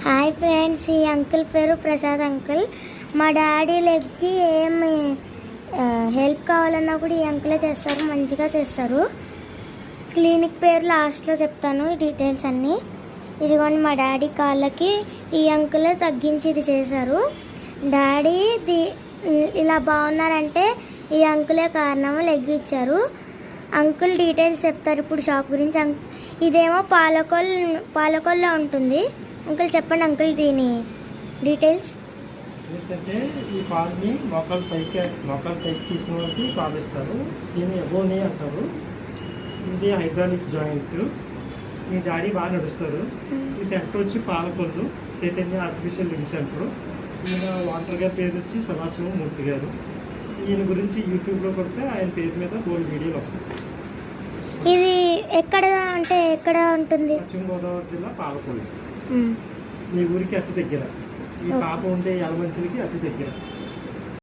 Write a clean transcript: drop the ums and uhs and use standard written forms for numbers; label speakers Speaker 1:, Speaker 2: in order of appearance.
Speaker 1: Hi friends, ఈ uncle పేరు Prasad uncle. మా డాడీ లెగ్కి ఏమి హెల్ప్ కావాలన్నా కూడా ఈ అంకులే చేస్తారు, మంచిగా చేస్తారు. క్లినిక్ పేరు లాస్ట్లో చెప్తాను, డీటెయిల్స్ అన్నీ. ఇదిగోండి మా డాడీ కాళ్ళకి ఈ అంకులే తగ్గించి ఇది చేశారు. డాడీ ఇలా బాగున్నారంటే ఈ అంకులే కారణము, లెగ్ ఇచ్చారు. అంకుల్ డీటెయిల్స్ చెప్తారు ఇప్పుడు షాప్ గురించి. ఇదేమో పాలకొల్లో ఉంటుంది. అంకుల్ చెప్పండి అంకుల్ దీని డీటెయిల్స్.
Speaker 2: ఏంటంటే ఈ పాలని మోకాలు పైకి తీసిన వాళ్ళకి పాలు ఇస్తారు. దీన్ని ఎబోనీ అంటారు. ఇది హైడ్రాలిక్ జాయింట్. మీ డాడీ బాగా నడుస్తారు. ఈ సెంటర్ వచ్చి Palakollu Chaitanya artificial link centre. ఈయన వాటర్ గారి పేరు వచ్చి సదాశివమూర్తి గారు. ఈయన గురించి యూట్యూబ్లో కొడితే ఆయన పేరు మీద గోల్డ్ వీడియోలు వస్తాయి.
Speaker 1: ఇది ఎక్కడ ఉంటుంది?
Speaker 2: పశ్చిమ గోదావరి జిల్లా పాలకొల్లు. మీ ఊరికి అతి దగ్గర. ఈ పాప ఉండే యలమంచిలికి అతి దగ్గర.